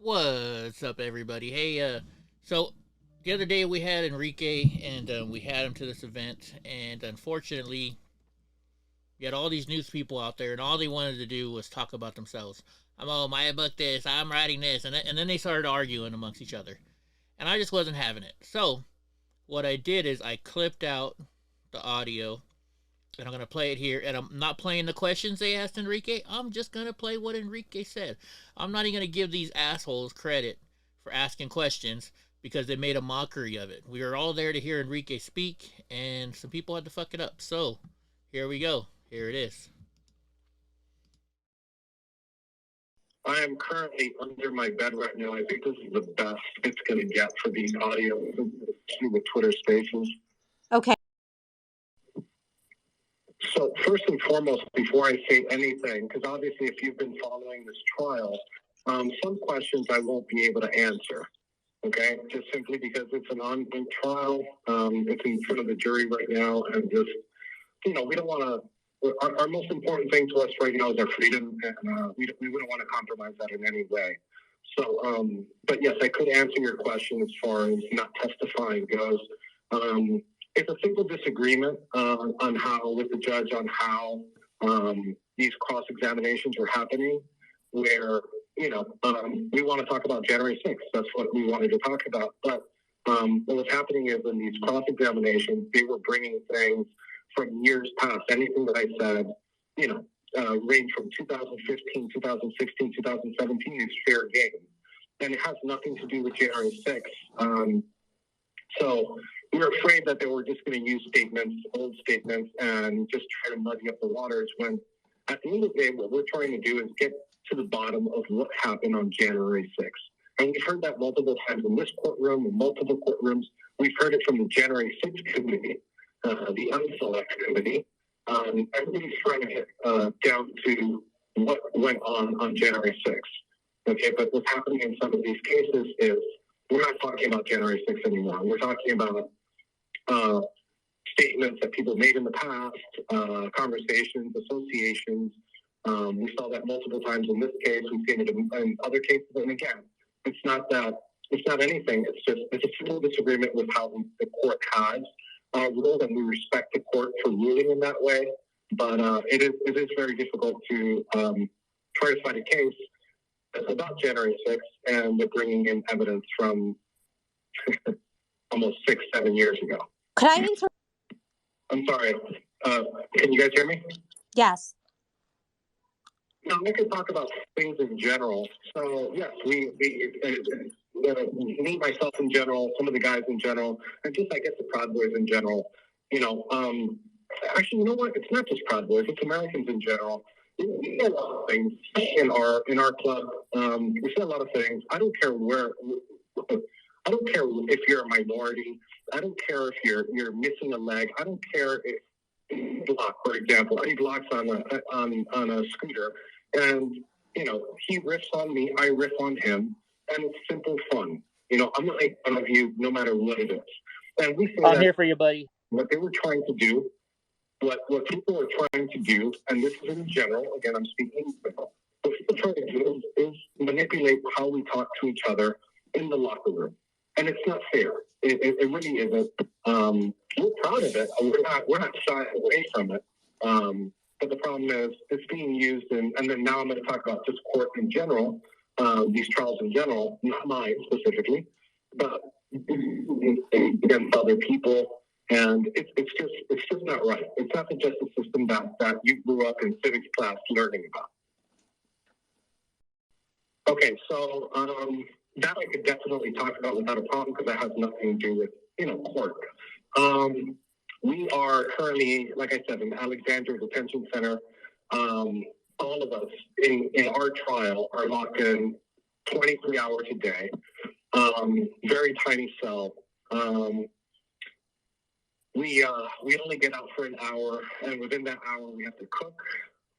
What's up, everybody? Hey, so the other day we had Enrique, and we had him to this event, and unfortunately, you had all these news people out there, and all they wanted to do was talk about themselves. I booked this, I'm writing this, and then they started arguing amongst each other, and I just wasn't having it. So what I did is I clipped out the audio, and I'm gonna play it here. And I'm not playing the questions they asked Enrique. I'm just gonna play what Enrique said. I'm not even gonna give these assholes credit for asking questions because they made a mockery of it. We were all there to hear Enrique speak, and some people had to fuck it up. So here we go. Here it is. I am currently under my bed right now. I think this is the best it's going to get for the audio with Twitter Spaces. Okay. So first and foremost, before I say anything, because obviously if you've been following this trial, some questions I won't be able to answer. Okay, just simply because it's an ongoing trial. It's in front of the jury right now, and just we don't want to. Our most important thing to us right now is our freedom, and we wouldn't want to compromise that in any way. So, but yes, I could answer your question as far as not testifying goes. It's a simple disagreement on how, with the judge, on how these cross examinations were happening, where we want to talk about January 6th. That's what we wanted to talk about. But what was happening is in these cross examinations, they were bringing things from years past. Anything that I said, range from 2015, 2016, 2017 is fair game. And it has nothing to do with January 6th. So we were afraid that they were just going to use old statements, and just try to muddy up the waters, when at the end of the day, what we're trying to do is get to the bottom of what happened on January 6th. And we've heard that multiple times in this courtroom, in multiple courtrooms. We've heard it from the January 6th committee, the unselect committee. Everybody's trying to get down to what went on January 6th. Okay, but what's happening in some of these cases is we're not talking about January 6th anymore. We're talking about statements that people made in the past, conversations, associations. We saw that multiple times in this case. We've seen it in other cases. And again, it's not anything. It's a simple disagreement with how the court has ruled, and we respect the court for ruling in that way. But it is very difficult to try to find a case about January 6th, and they're bringing in evidence from almost 6-7 years ago. Could I answer? I'm sorry. Can you guys hear me? Yes. No, we can talk about things in general. So yes, we me, myself in general, some of the guys in general, and just I guess the Proud Boys in general. Actually, you know what? It's not just Proud Boys; it's Americans in general. We see a lot of things in our club. We see a lot of things. I don't care where. I don't care if you're a minority. I don't care if you're missing a leg. I don't care if Block, for example, Eddie Block's on a scooter, and he riffs on me, I riff on him, and it's simple fun. I'm gonna make fun of you no matter what it is. And we say I'm here for you, buddy. What they were trying to do, what people are trying to do, and this is in general. Again, I'm speaking in general. What people are trying to do is manipulate how we talk to each other in the locker room, and it's not fair. It really isn't. We're proud of it. We're not shy away from it. But the problem is it's being used, and then now I'm going to talk about just court in general, these trials in general, not mine specifically, but against other people, and it's just not right. It's not the justice system that you grew up in civics class learning about. Okay, so that I could definitely talk about without a problem, because that has nothing to do with court. We are currently, like I said, in Alexandria Detention Center. All of us in our trial are locked in 23 hours a day. Very tiny cell. We only get out for an hour, and within that hour we have to cook,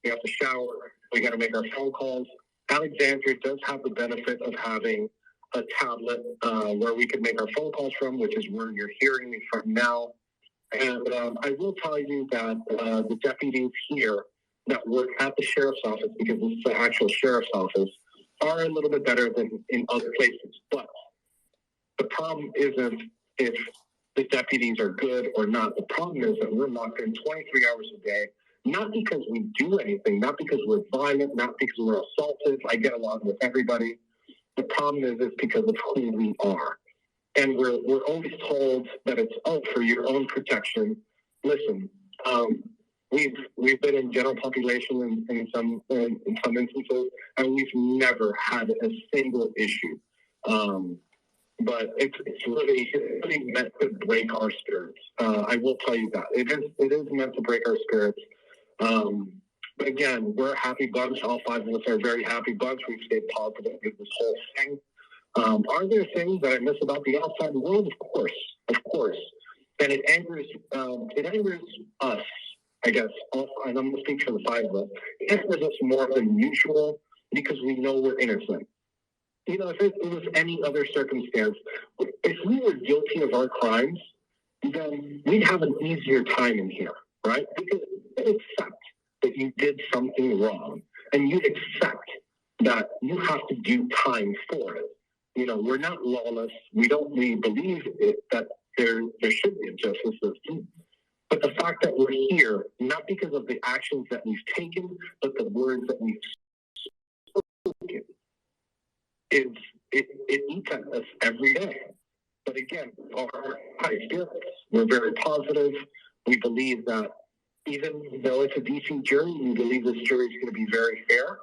we have to shower, we got to make our phone calls. Alexandria does have the benefit of having a tablet where we can make our phone calls from, which is where you're hearing me from now. And I will tell you that the deputies here that work at the sheriff's office, because this is the actual sheriff's office, are a little bit better than in other places. But the problem isn't if the deputies are good or not. The problem is that we're locked in 23 hours a day, not because we do anything, not because we're violent, not because we're assaulted. I get along with everybody. The problem is it's because of who we are. And we're always told that it's, oh, for your own protection. Listen, we've been in general population in some instances, and we've never had a single issue. But it's really meant to break our spirits. I will tell you that it is meant to break our spirits. But again, we're a happy bunch. All five of us are a very happy bunch. We've stayed positive with this whole thing. Are there things that I miss about the outside world? Of course. And it angers us, I guess. And I'm going to speak for the five of us. It angers us more than usual because we know we're innocent. You know, if it was any other circumstance, if we were guilty of our crimes, then we'd have an easier time in here, right? Because you'd accept that you did something wrong, and you'd accept that you have to do time for it. You know, we're not lawless. We believe that there should be a justice system. But the fact that we're here, not because of the actions that we've taken, but the words that we've spoken, it eats at us every day. But again, our high spirits, we're very positive. We believe that even though it's a DC jury, we believe this jury is going to be very fair.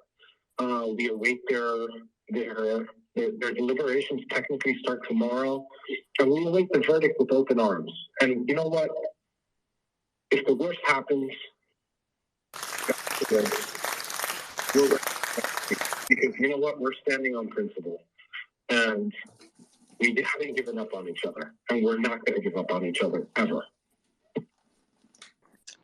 We await their deliberations technically start tomorrow, and we await the verdict with open arms. And you know what? If the worst happens, we're because you know what? We're standing on principle, and we haven't given up on each other, and we're not going to give up on each other ever.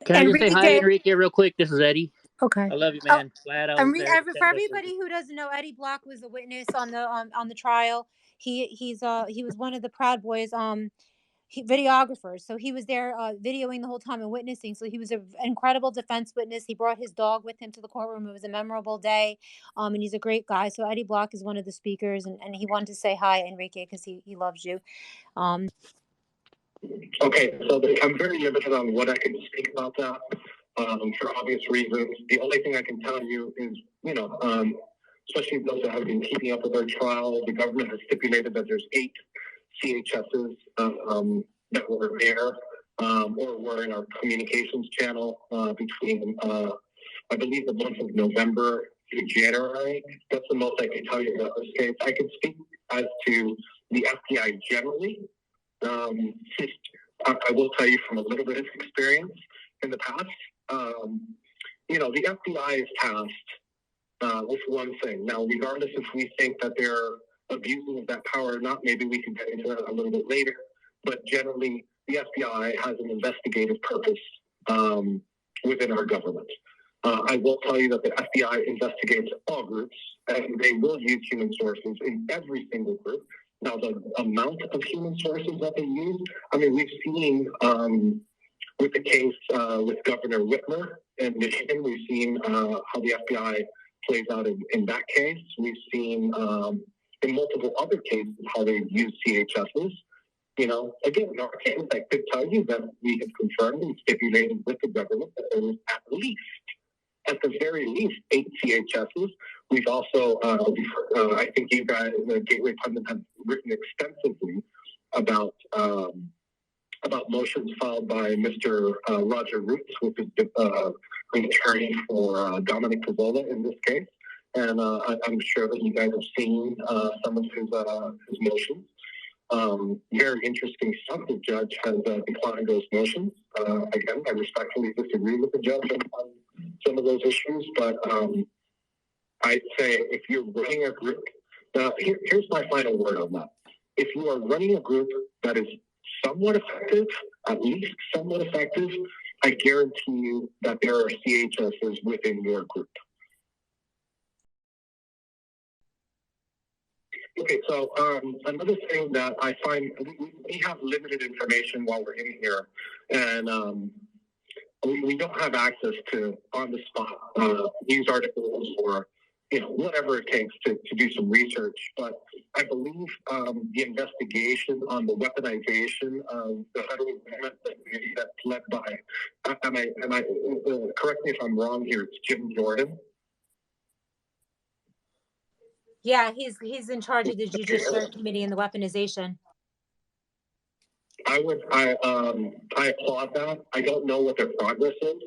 Can I just say hi, Enrique, real quick? This is Eddie. Okay. I love you, man. Glad I was there. For everybody who doesn't know, Eddie Block was a witness on the trial. He was one of the Proud Boys videographers, so he was there videoing the whole time and witnessing. So he was an incredible defense witness. He brought his dog with him to the courtroom. It was a memorable day, and he's a great guy. So Eddie Block is one of the speakers, and he wanted to say hi, Enrique, because he loves you. Okay, so I'm very limited on what I can speak about that for obvious reasons. The only thing I can tell you is, you know, especially those that have been keeping up with our trial, the government has stipulated that there's 8 CHSs that were there or were in our communications channel between, I believe, the month of November to January. That's the most I can tell you about this case. I can speak as to the FBI generally. I will tell you from a little bit of experience in the past. You know, the FBI is tasked with one thing. Now, regardless if we think that they're abusing of that power or not, maybe we can get into that a little bit later. But generally, the FBI has an investigative purpose within our government. I will tell you that the FBI investigates all groups, and they will use human sources in every single group. Now, the amount of human sources that they use, I mean, we've seen with the case with Governor Whitmer in Michigan, we've seen how the FBI plays out in that case. We've seen in multiple other cases how they use CHSs. You know, again, in our case, I could tell you that we have confirmed and stipulated with the government that there was at the very least, 8 CHSs. We've also, I think you guys, the Gateway Pundit, have written extensively about motions filed by Mr. Roger Roots, which is an attorney for Dominic Pizzola in this case. And I'm sure that you guys have seen some of his motions. Very interesting stuff. The judge has declined those motions. Again, I respectfully disagree with the judge on some of those issues, but I'd say if you're running a group, here's my final word on that. If you are running a group that is somewhat effective, at least somewhat effective, I guarantee you that there are CHSs within your group. Okay, so another thing that I find, we have limited information while we're in here, and we don't have access to on-the-spot news articles or whatever it takes to do some research. But I believe the investigation on the weaponization of the federal government that's led by, correct me if I'm wrong here, it's Jim Jordan. Yeah, he's in charge of the Judiciary Committee and the weaponization. I applaud that. I don't know what their progress is.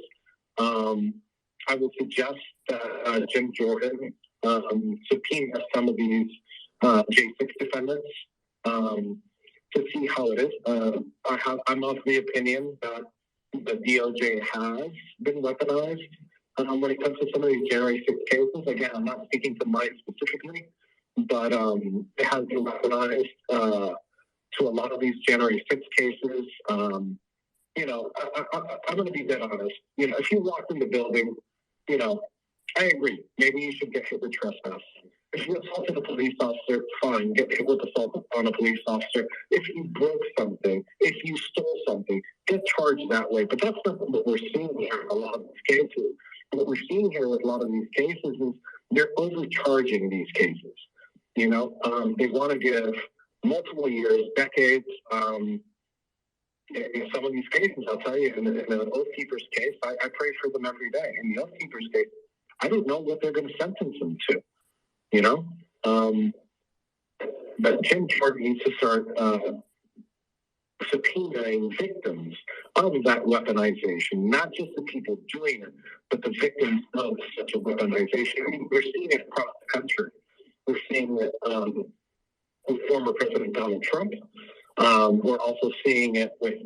I would suggest that Jim Jordan subpoena some of these J6 defendants to see how it is. I'm of the opinion that the DOJ has been weaponized when it comes to some of these January 6 cases. Again, I'm not speaking to mine specifically, but it has been weaponized to a lot of these January 6 cases. I'm going to be dead honest. If you walked in the building, I agree. Maybe you should get hit with trespass. If you assaulted a police officer, fine, get hit with assault on a police officer. If you broke something, if you stole something, get charged that way. But that's not what we're seeing here in a lot of these cases. What we're seeing here with a lot of these cases is they're overcharging these cases. They want to give multiple years, decades. In some of these cases, I'll tell you, in an Oath Keeper's case, I pray for them every day. In the Oath Keeper's case, I don't know what they're going to sentence them to, But Jim Jordan needs to start subpoenaing victims of that weaponization, not just the people doing it, but the victims of such a weaponization. I mean, we're seeing it across the country. We're seeing it with former President Donald Trump. We're also seeing it with,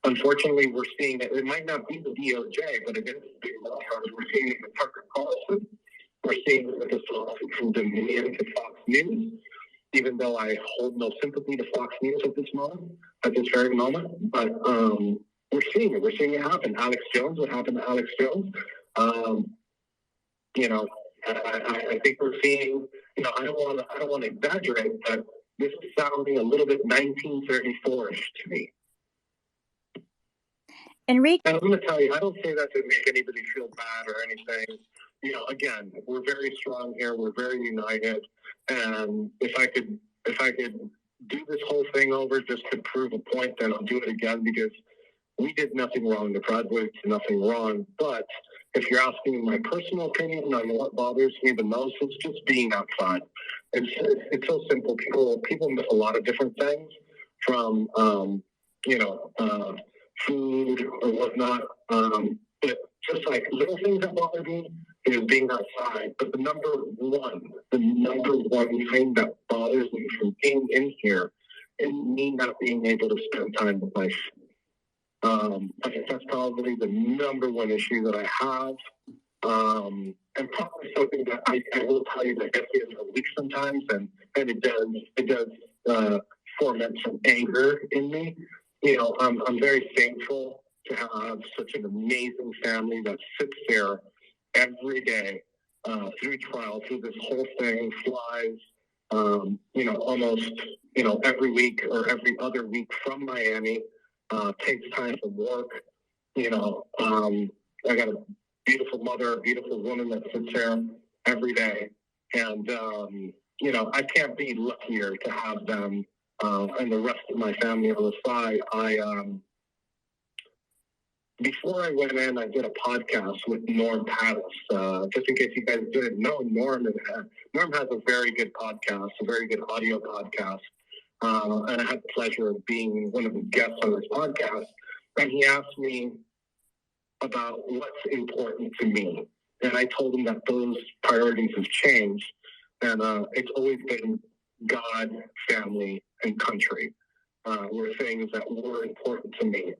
unfortunately, we're seeing it. It might not be the DOJ, but it is big law firms. We're seeing it with Tucker Carlson. We're seeing it with this lawsuit from Dominion to Fox News, even though I hold no sympathy to Fox News at this very moment. But we're seeing it. We're seeing it happen. Alex Jones, what happened to Alex Jones? I think we're seeing, I don't want to exaggerate, but this is sounding a little bit 1934-ish to me. Enrique, and I'm going to tell you, I don't say that to make anybody feel bad or anything. Again, we're very strong here. We're very united. And if I could do this whole thing over just to prove a point, then I'll do it again, because we did nothing wrong. The Proud Boys did nothing wrong. But if you're asking my personal opinion on what bothers me the most, it's just being outside. It's so simple. People miss a lot of different things from, food or whatnot. But just like little things that bother me is being outside. But the number one thing that bothers me from being in here is me not being able to spend time with my family. I think that's probably the number one issue that I have. And probably something that I will tell you that gets me in a week sometimes, and it does foment some anger in me. I'm very thankful to have such an amazing family that sits there every day through trial, through this whole thing, flies, almost, every week or every other week from Miami, takes time from work. I got a beautiful mother, a beautiful woman that sits there every day. And, I can't be luckier to have them and the rest of my family on the side. Before I went in, I did a podcast with Norm Pattis. Just in case you guys didn't know, Norm has a very good podcast, a very good audio podcast. And I had the pleasure of being one of the guests on this podcast. And he asked me about what's important to me. And I told him that those priorities have changed. And it's always been God, family, and country were things that were important to me.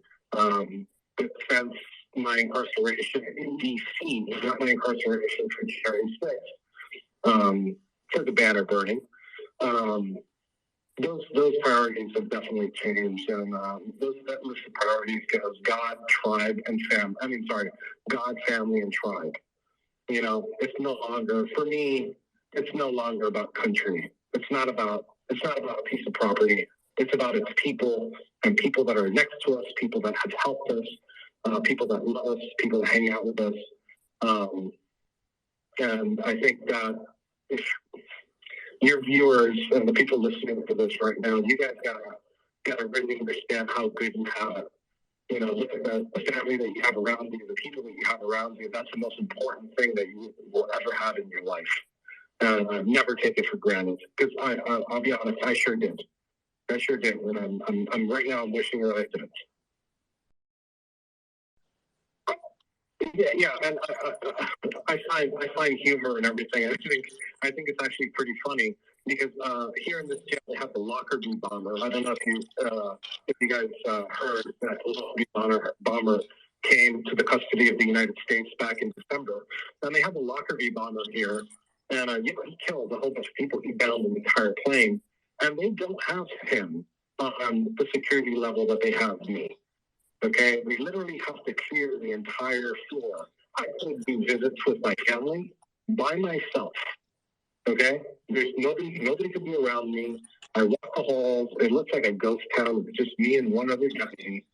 But since my incarceration in D.C., not my incarceration for January 6th, for the banner burning, those priorities have definitely changed. And that list of priorities goes God, tribe, and God, family, and tribe. It's no longer, for me, it's no longer about country. It's not about a piece of property. It's about its people and people that are next to us, people that have helped us, people that love us, people that hang out with us. And I think that if your viewers and the people listening to this right now, you guys gotta really understand how good you have it. You know, look at the family that you have around you, the people that you have around you. That's the most important thing that you will ever have in your life. Never take it for granted. Because I'll be honest, I sure did. I sure did. And I'm right now. I'm wishing that I didn't. Yeah, and I find humor and everything. I think it's actually pretty funny because here in this jail they have the Lockerbie bomber. I don't know if you guys heard that the Lockerbie bomber came to the custody of the United States back in December. And they have the Lockerbie bomber here, and he killed a whole bunch of people. He bound an entire plane, and they don't have him on the security level that they have me. Okay, we literally have to clear the entire floor. I could do visits with my family by myself. Okay, there's nobody could be around me. I walk the halls. It looks like a ghost town. It's just me and one other deputy.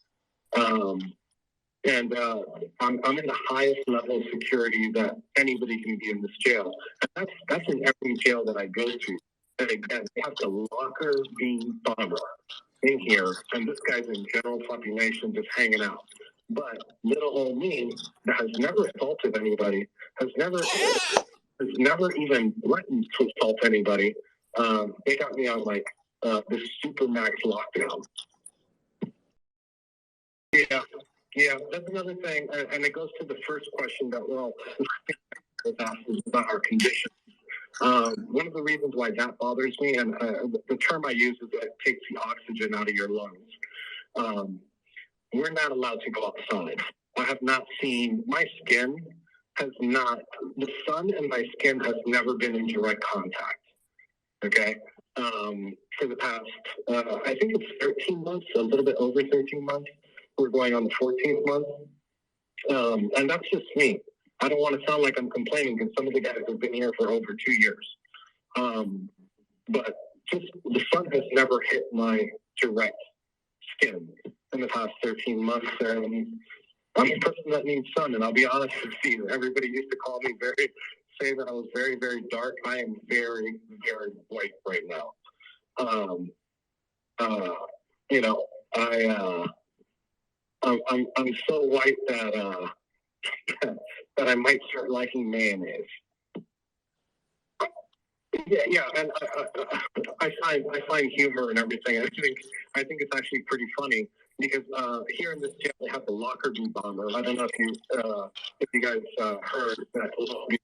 And I'm in the highest level of security that anybody can be in this jail. And that's in every jail that I go to. And again, they have the Lockerbie bomber in here, and this guy's in general population just hanging out. But little old me that has never assaulted anybody, has never even threatened to assault anybody. They got me on like this super max lockdown. Yeah, that's another thing, and it goes to the first question that was asked about our condition. One of the reasons why that bothers me, and the term I use is that it takes the oxygen out of your lungs. We're not allowed to go outside. I have not seen, my skin has not, the sun and my skin has never been in direct contact. Okay? For the past, I think it's 13 months, a little bit over 13 months. We're going on the 14th month. And that's just me. I don't want to sound like I'm complaining because some of the guys have been here for over 2 years. But just the sun has never hit my direct skin in the past 13 months. And I'm a person that needs sun. And I'll be honest with you, everybody used to call me say that I was very, very dark. I am very, very white right now. You know, I'm so white that that I might start liking mayonnaise. Yeah, and I find humor and everything. I think it's actually pretty funny because here in this jail they have the Lockerbie bomber. I don't know if you guys heard that the Lockerbie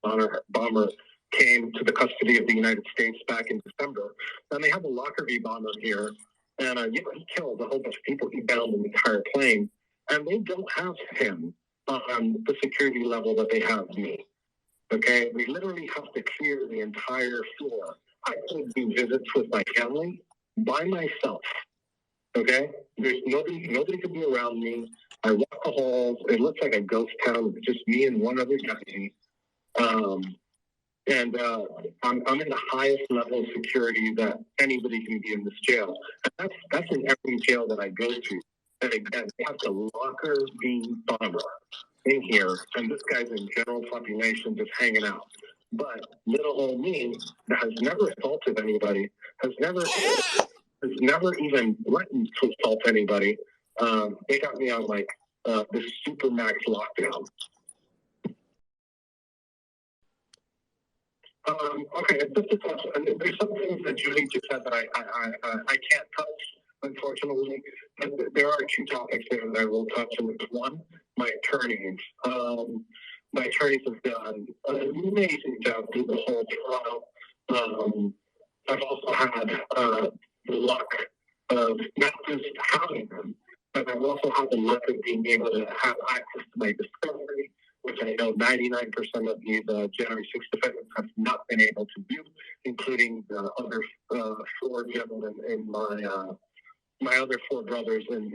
bomber came to the custody of the United States back in December. And they have the Lockerbie bomber here, and he killed a whole bunch of people. He bound an entire plane, and they don't have him on the security level that they have me. Okay, we literally have to clear the entire floor. I could do visits with my family by myself. Okay, there's nobody could be around me. I walk the halls. It looks like a ghost town. It's just me and one other deputy. And I'm in the highest level of security that anybody can be in this jail. And that's in every jail that I go to. And again, they have the Lockerbie bomber in here, and this guy's in general population just hanging out. But little old me that has never assaulted anybody, has never even threatened to assault anybody. They got me on like this super max lockdown. Okay, just to touch, and there's some things that Julie just said that I can't touch, unfortunately. But there are two topics there that I will touch, and it's one, my attorneys. My attorneys have done an amazing job through the whole trial. I've also had the luck of not just having them, but I've also had the luck of being able to have access to my discovery, which I know 99% of these January 6th defendants have not been able to do, including the other four gentlemen in my other four brothers in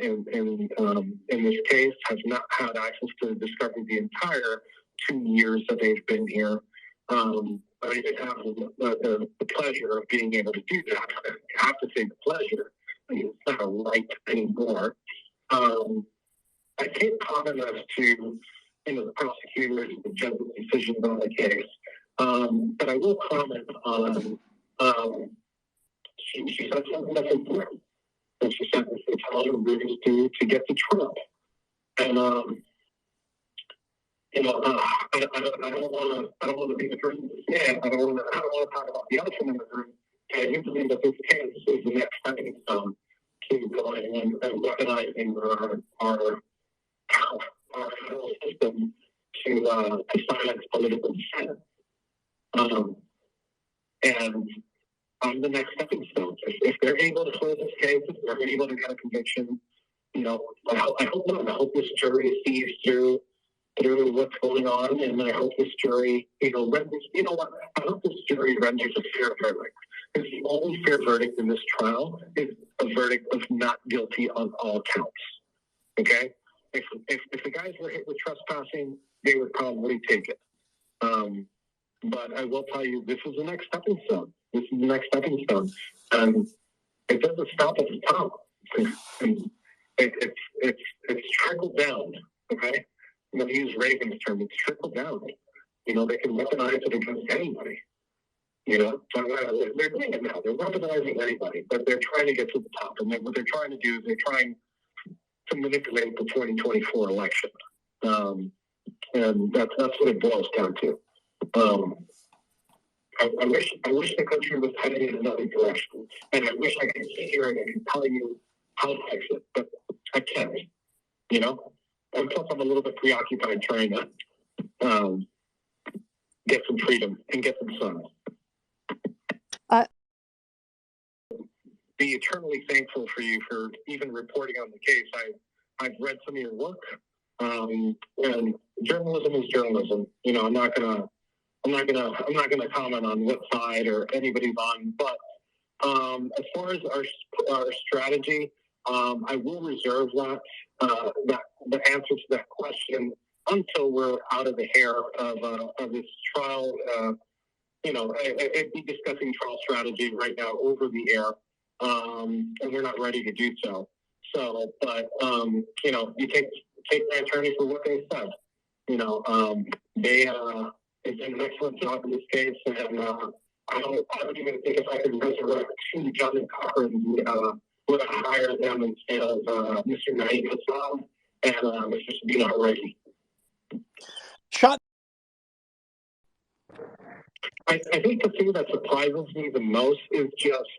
this case have not had access to the discovery the entire 2 years that they've been here. I even have the pleasure of being able to do that. I have to say the pleasure. I mean, it's not a right anymore. I can't comment as to the prosecutors and the judge's decisions on the case. But I will comment on, she said something that's important. And she said it's how to really do to get to Trump. And, you know, I don't want to be the person to say it. I don't want to talk about the elephant in the room. I do believe that this case is the next stepping stone to going and weaponizing our federal system to silence political dissent. And the next stepping stone. If they're able to close this case, if they're able to get a conviction, you know, I hope this jury sees through what's going on, and I hope this jury, renders, I hope this jury renders a fair verdict. Because the only fair verdict in this trial is a verdict of not guilty on all counts. Okay? If the guys were hit with trespassing, they would probably take it. But I will tell you, this is the next stepping stone. This is the next stepping stone. And it doesn't stop at the top. It's trickled down, okay? I'm going to use Reagan's term. It's trickled down. They can weaponize it against anybody. They're doing it now. They're weaponizing anybody, but they're trying to get to the top. And what they're trying to do is they're trying to manipulate the 2024 election. And that's what it boils down to. I wish the country was heading in another direction, and I wish I could sit here and I could tell you how to fix it, but I can't. And plus, I'm a little bit preoccupied trying to get some freedom and get some sun. Be eternally thankful for you for even reporting on the case. I've read some of your work, and journalism is journalism. I'm not gonna comment on what side or anybody's on, but as far as our strategy, I will reserve the answer to that question until we're out of the hair of this trial. I'd be discussing trial strategy right now over the air, and we're not ready to do so. But you take my attorney for what they said. They've done an excellent job in this case, and I don't even think if I could resurrect two John Cochran would I hire them instead of Mr. Naeem Hassan and Mr. Sabina Haredi. I think the thing that surprises me the most is just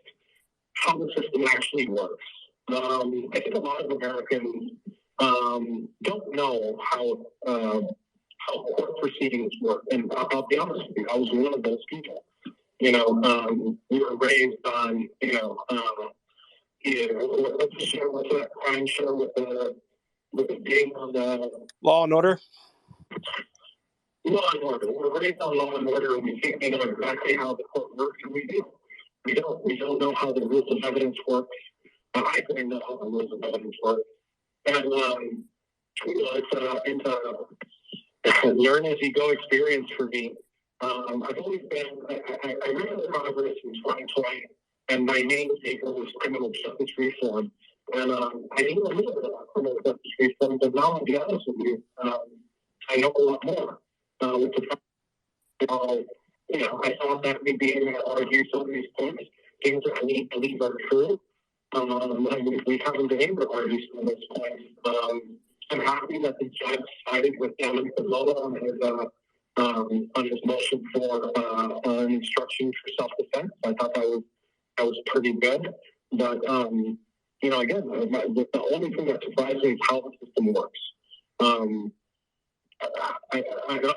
how the system actually works. I think a lot of Americans don't know how court proceedings work, and I'll be honest with you, I was one of those people. We were raised on, what's the show? What's that crime show with the game on the Law and Order? Law and Order. We're raised on Law and Order, and we think we know exactly how the court works, and we do. We don't know how the rules of evidence work. I didn't know how the rules of evidence work, and it's a learn as you go experience for me. I've always been. I ran the Congress in 2020, and my main statement was criminal justice reform. And I knew a little bit about criminal justice reform, but now I'll be honest with you, I know a lot more. With the I thought that me being able to argue some of these points, things that I believe are true. And we haven't been able to argue some of those points. I'm happy that the judge sided with Alan Pizzola on his motion for an instruction for self-defense. I thought that was pretty good. But again, the only thing that surprised me is how the system works.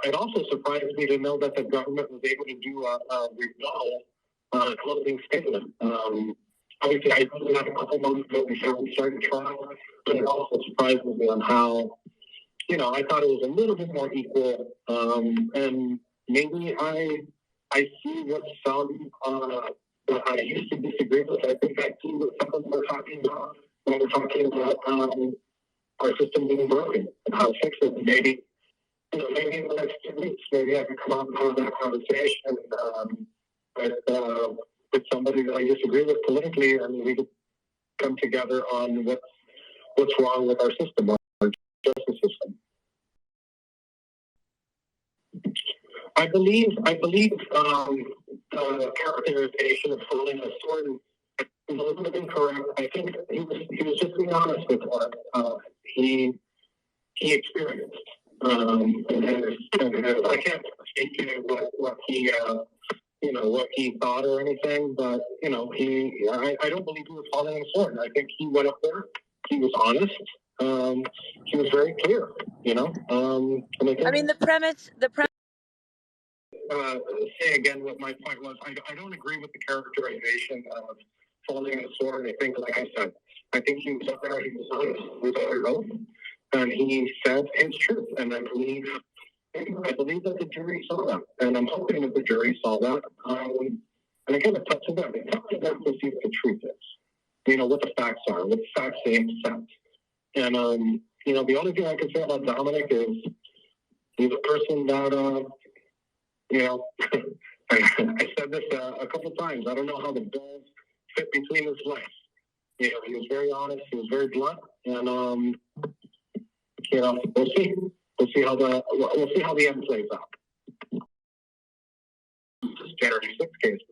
It also surprised me to know that the government was able to do a rebuttal closing statement. Obviously, I did that a couple months ago before we started trial, but it also surprised me on how, I thought it was a little bit more equal. And maybe I see what some I used to disagree with. I think I see what some of them are talking about when we're talking about our system being broken and how to fix it. Maybe in the next 2 weeks, maybe I can come out and have that conversation with somebody that I disagree with politically, and we could come together on what's wrong with our system, our justice system. I believe the characterization of holding a sword is a little bit incorrect. I think he was just being honest with what he experienced. And I can't speak to what he what he thought or anything, but I don't believe he was holding a sword. I think he went up there. He was honest. He was very clear. And I mean, the premise. Say again what my point was. I don't agree with the characterization of falling on a sword. I think, like I said, I think he was up there. He was honest. He was under oath, and he said his truth. And I believe that the jury saw that, and I'm hoping that the jury saw that. And again, it's up to them. It's up to them to see what the truth is. What the facts are, what the facts they accept. And the only thing I can say about Dominic is he's a person that. I said this a couple of times. I don't know how the balls fit between his legs. He was very honest. He was very blunt, and we'll see. We'll see how the end plays out. This January 6th case.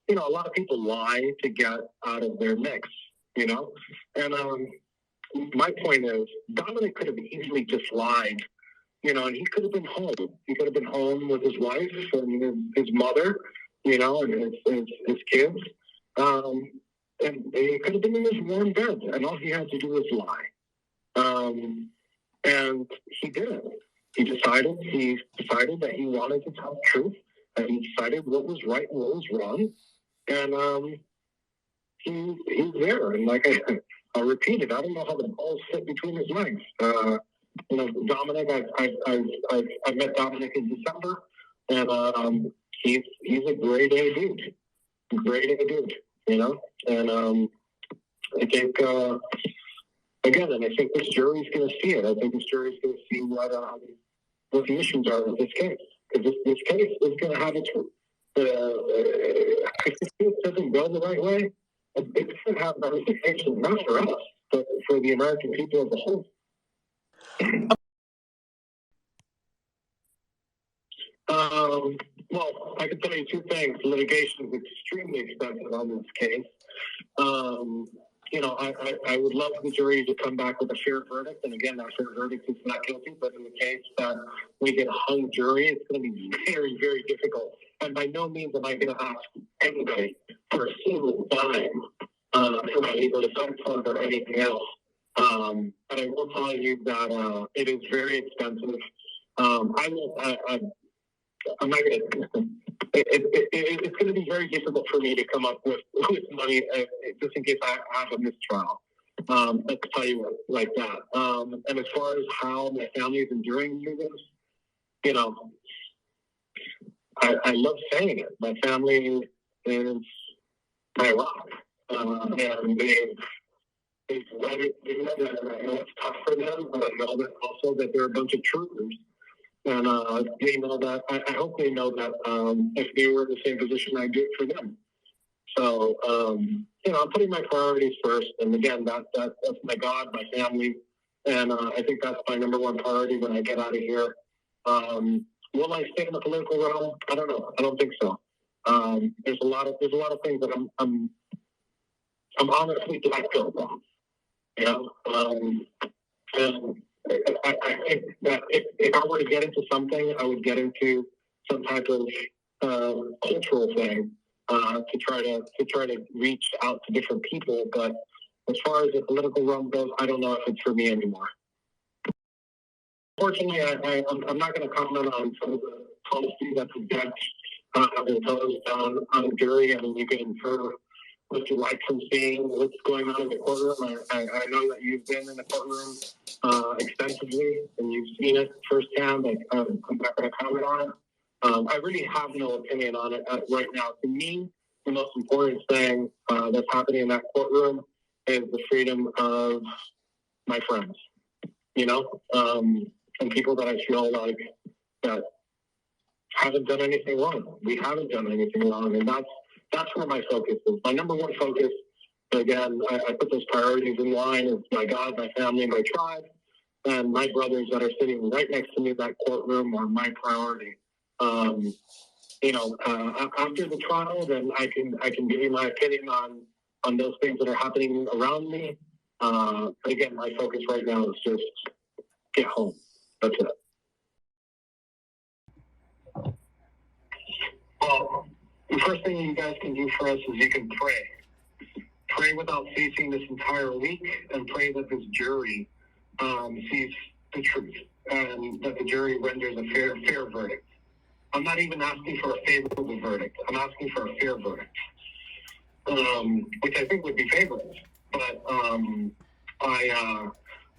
A lot of people lie to get out of their mix. And my point is, Dominic could have easily just lied. And he could have been home. He could have been home with his wife and his mother, and his kids. And he could have been in his warm bed, and all he had to do was lie. And he didn't. He decided that he wanted to tell the truth, and he decided what was right and what was wrong. And he's there. And like I repeated, I don't know how the balls fit between his legs. Dominic, I met Dominic in December, and he's a grade A dude. And I think again, and I think this jury's going to see it. I think this jury's going to see what the issues are with this case, because this case is going to have its. If this case doesn't go the right way, it's going to have ramifications not for us, but for the American people as a whole. Well, I can tell you two things. Litigation is extremely expensive on this case. I would love the jury to come back with a fair verdict. And again, that fair verdict is not guilty, but in the case that we get a hung jury, it's going to be very, very difficult. And by no means am I going to ask anybody for a single dime for my legal defense fund or anything else. But I will tell you that it is very expensive. I'm not going to. It's going to be very difficult for me to come up with money just in case I have a mistrial. Let's tell you like that. And as far as how my family is enduring this, I love saying it. My family is my rock, and they've read it. I know it's tough for them, but I know that also that they're a bunch of troopers. And they know that. I hope they know that if they were in the same position, I'd do it for them. So, I'm putting my priorities first. And again, that's my God, my family. And I think that's my number one priority when I get out of here. Will I stay in the political realm? I don't know. I don't think so. There's a lot of things that I'm honestly let go from. And I think that if I were to get into something, I would get into some type of cultural thing to try to reach out to different people. But as far as the political realm goes, I don't know if it's for me anymore. Unfortunately, I'm not going to comment on some of the policy that the judge has imposed on the jury. I mean, you can infer what you like from seeing what's going on in the courtroom. I know that you've been in the courtroom extensively and you've seen it firsthand. I'm not going to comment on it. I really have no opinion on it right now. To me, the most important thing that's happening in that courtroom is the freedom of my friends, and people that I feel like that haven't done anything wrong. We haven't done anything wrong, and that's where my focus is. My number one focus, again, I put those priorities in line, is my God, my family, my tribe, and my brothers that are sitting right next to me in that courtroom are my priority. After the trial, then I can give you my opinion on those things that are happening around me. But again, my focus right now is just get home. That's it. Well, the first thing you guys can do for us is you can pray. Pray without ceasing this entire week, and pray that this jury sees the truth and that the jury renders a fair verdict. I'm not even asking for a favorable verdict. I'm asking for a fair verdict, which I think would be favorable. But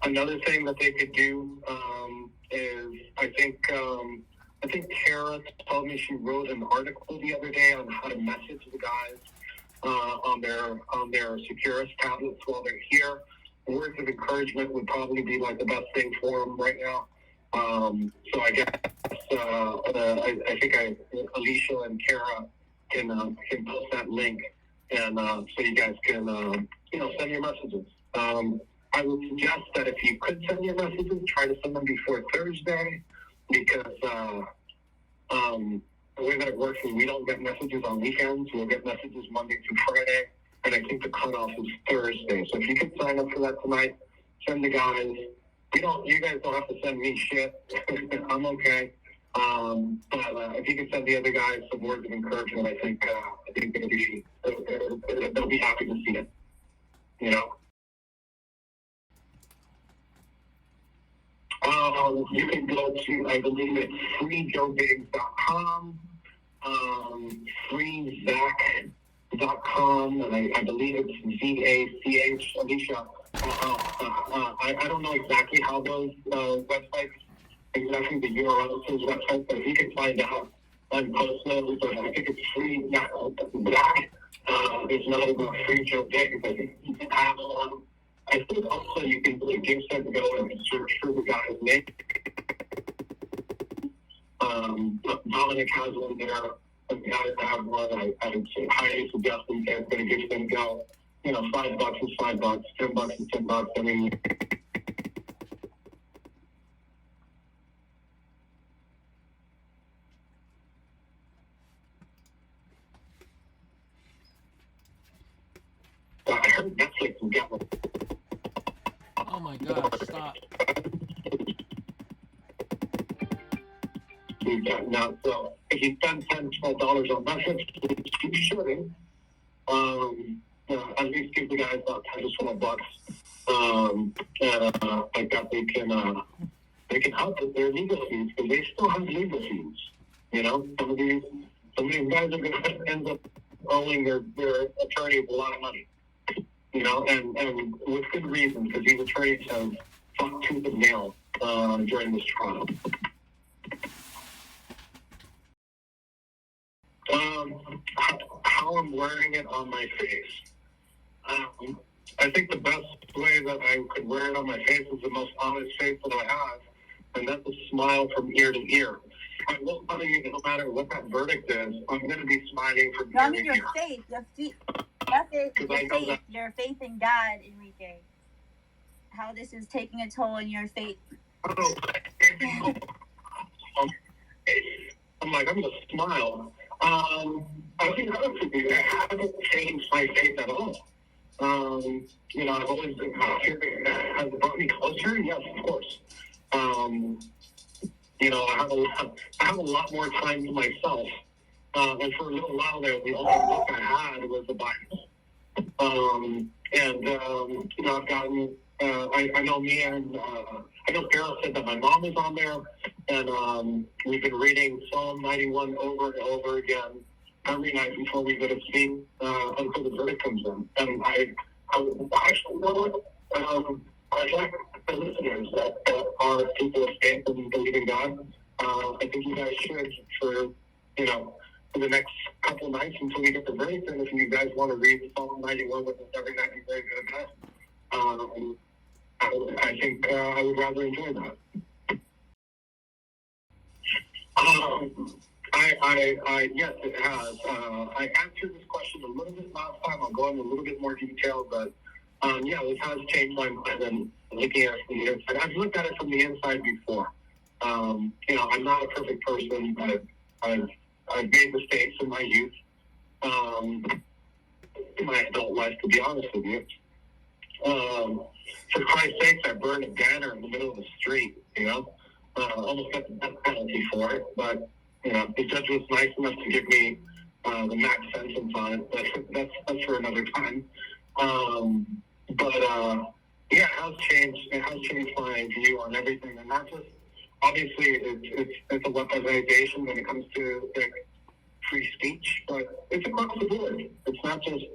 another thing that they could do is I think Kara told me she wrote an article the other day on how to message the guys on their Securus tablets while they're here. Words of encouragement would probably be like the best thing for them right now. So I guess I think Alicia and Kara can post that link, and so you guys can send your messages. I would suggest that if you could send your messages, try to send them before Thursday, because the way that it works is we don't get messages on weekends. We'll get messages Monday through Friday, and I think the cutoff is Thursday. So if you could sign up for that tonight, send the guys. You guys don't have to send me shit. I'm okay. But if you can send the other guys some words of encouragement, I think they'll be happy to see it. You can go to, I believe it's freejoebigs.com, freezach.com, and I believe it's ZACH. Alicia, I don't know exactly how those websites, exactly the URLs to those websites, but if you can find out and post those, but I think it's free Zach. There's another one, Free Joe Biggs. I think you can have one. I think also you can give them to go and search for the guy's name. Dominic has one there. If the guys have one, I would say highly suggest them to give them go. $5 is $5, $10 is $10. I mean, I heard Netflix and got one. Oh my God! Stop. We've gotten out. So if you spend $10, $12 on Netflix, which you shouldn't, at least give the guys about $10 to $12. Like that they can help with their legal fees, because they still have legal fees. Some of these guys are going to end up owing their attorneys a lot of money. And with good reason, because these attorneys have fought tooth and nail during this trial. How I'm wearing it on my face. I think the best way that I could wear it on my face is the most honest face that I have, and that's a smile from ear to ear. I will tell you, no matter what that verdict is, I'm going to be smiling from ear to ear. Your faith, your faith in God, Enrique. How this is taking a toll on your faith. I'm going to smile. I think I haven't changed my faith at all. I've always been has it brought me closer? Yes, of course. I have a lot more time to myself. And for a little while there, the only book I had was the Bible. I've gotten, I know me and, I know Carol said that my mom is on there, and we've been reading Psalm 91 over and over again every night before we go to sleep until the verdict comes in. And I actually know I'd like the listeners that are people of faith and believe in God. I think you guys should for the next couple nights until we get the verdict. And if you guys want to read Psalm 91 with us every night, you're very good at that. I think I would rather enjoy that. Yes, it has. I answered this question a little bit last time. I'll go into a little bit more detail, but this has changed my mind and looking at it from the inside. I've looked at it from the inside before. I'm not a perfect person, but I've made mistakes in my youth, in my adult life, to be honest with you. For Christ's sake, I burned a banner in the middle of the street, almost got the death penalty for it, but, the judge was nice enough to give me the max sentence on it, but that's for another time. Yeah, it has changed my view on everything, and not just, obviously, it's a weaponization when it comes to free speech, but it's across the board. It's not just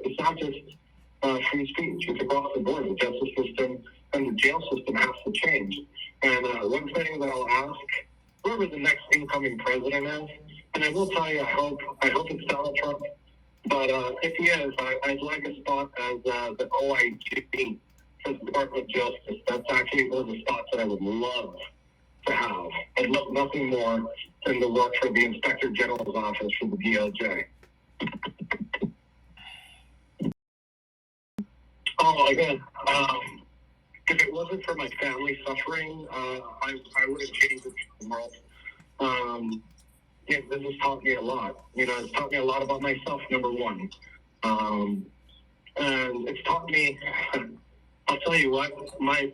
free speech. It's across the board. The justice system and the jail system has to change. And one thing that I'll ask whoever the next incoming president is, and I will tell you, I hope it's Donald Trump. But if he is, I'd like a spot as the OIG for the Department of Justice. That's actually one of the spots that I would love to have. I'd love nothing more than to work for the Inspector General's office for the DOJ. Oh, again, if it wasn't for my family suffering, I would have changed the world. Yeah, this has taught me a lot. It's taught me a lot about myself, number one. And it's taught me, I'll tell you what, my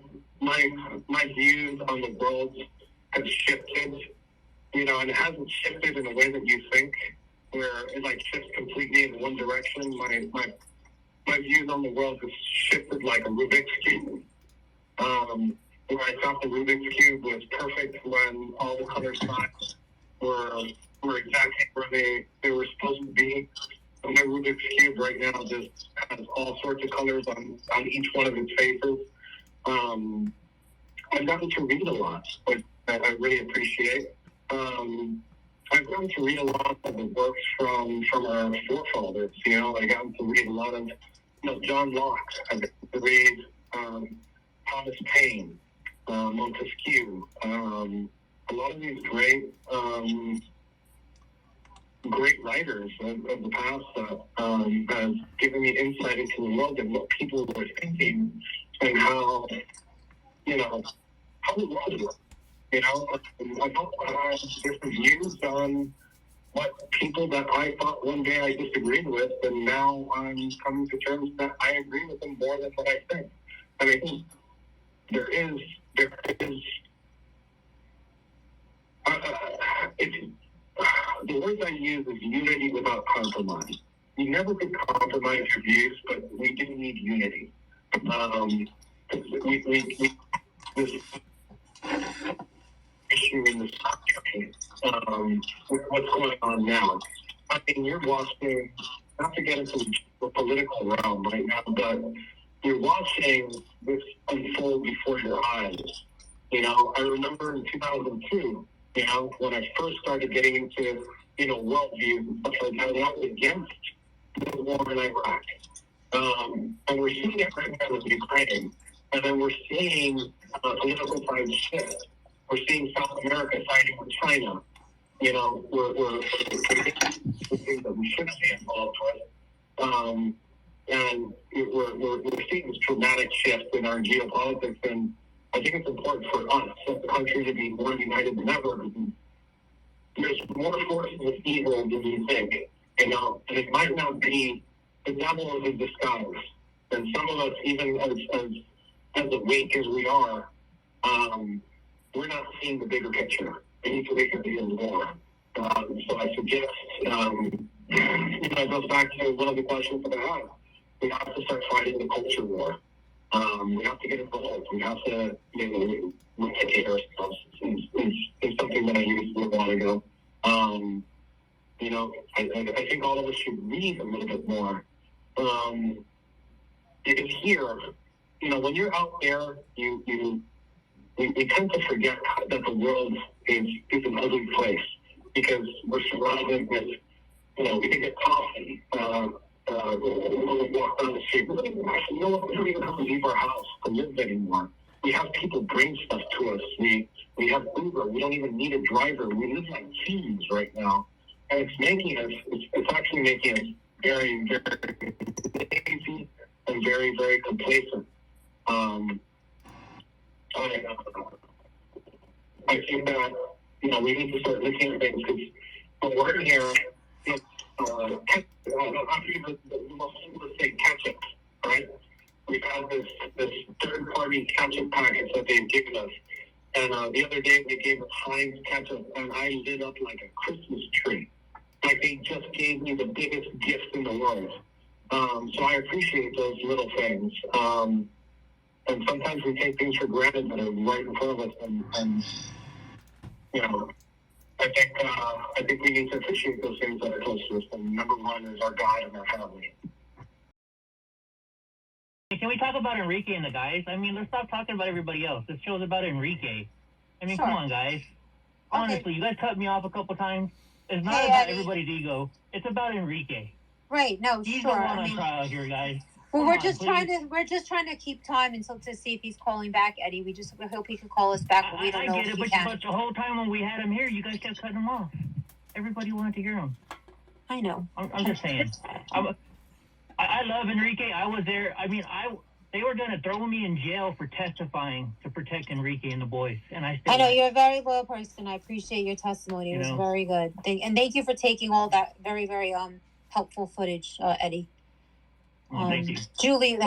views on the world have shifted, and it hasn't shifted in a way that you think, where it shifts completely in one direction. My views on the world have shifted like a Rubik's Cube. Where I thought the Rubik's Cube was perfect when all the color spots were exactly where they were supposed to be. And my Rubik's Cube right now just has all sorts of colors on each one of its faces. I've gotten to read a lot, which I really appreciate. I've gotten to read a lot of the works from our forefathers. I gotten to read a lot of John Locke. I've gotten to read Thomas Paine, Montesquieu. A lot of these great writers of the past have given me insight into the world and what people were thinking and how the world works. I don't have different views on what people that I thought one day I disagreed with, and now I'm coming to terms that I agree with them more than what I think. I mean, there is the words I use is unity without compromise. You never could compromise your views, but we do need unity. This issue in this country, with what's going on now. I mean, you're watching, not to get into the political realm right now, but you're watching this unfold before your eyes. I remember in 2002, when I first started getting into, worldview and stuff like that, I was against the war in Iraq. And we're seeing it right now with Ukraine. And then we're seeing political sides shift. We're seeing South America siding with China. We're things that we shouldn't be involved with. And we're seeing this dramatic shift in our geopolitics. And I think it's important for us as a country to be more united than ever. There's more forces of evil than you think, and it might not be the devil is in disguise. And some of us, even as weak as we are, we're not seeing the bigger picture. We need to look at the more. So I suggest, it goes back to one of the questions that I have. We have to start fighting the culture war. We have to get involved. We have to, educate ourselves. It's something that I used a while ago. I think all of us should read a little bit more. Because here, when you're out there, we tend to forget that the world is an ugly place because we're surrounded with, we can get coffee. We walk down the street. We don't even have to leave our house to live anymore. We have people bring stuff to us. We have Uber. We don't even need a driver. We live like kings right now. And it's actually making us very, very lazy and very, very complacent. I think that, we need to start looking at things because But we're here, it's, I think the most simplest thing, ketchup, right? We've had this third-party ketchup package that they've given us. And the other day they gave us Heinz ketchup, and I lit up like a Christmas tree. Like they just gave me the biggest gift in the world. So I appreciate those little things. And sometimes we take things for granted that are right in front of us. And you know, I think we need to appreciate those things that are close to us. And number one is our God and our family. Can we talk about Enrique and the guys? I mean, let's stop talking about everybody else. This show's about Enrique. I mean, Sure. Come on, guys. Honestly, you guys cut me off a couple times. It's not Hey, about Eddie. everybody's ego. It's about Enrique. Right. No. He's Sure. the one I on mean, trial here, guys. well, Come we're on, just please. trying to keep time until to see if he's calling back, Eddie. We hope he could call us back, but we don't know I get if it, he but, can. but the whole time when we had him here, you guys kept cutting him off. Everybody wanted to hear him. I know. I'm just saying. I love Enrique. I was there. I mean, they were going to throw me in jail for testifying to protect Enrique and the boys. And I know you're a very loyal person. I appreciate your testimony. It You was know. very good. Thank you for taking all that very, very helpful footage, Eddie. Thank you. Julie.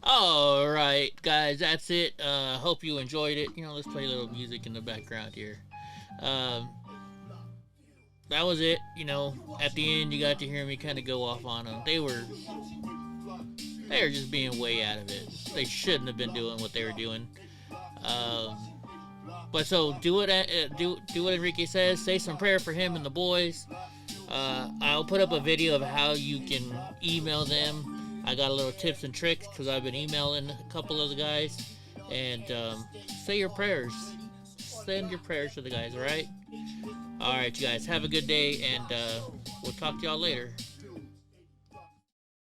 All right, guys, that's it. Hope you enjoyed it. Let's play a little music in the background here. That was it. At the end, you got to hear me kind of go off on them. They were just being way out of it. They shouldn't have been doing what they were doing. But so do what Enrique says. Say some prayer for him and the boys. I'll put up a video of how you can email them. I got a little tips and tricks because I've been emailing a couple of the guys. And say your prayers. Send your prayers to the guys, all right? All right, you guys. Have a good day, and we'll talk to y'all later.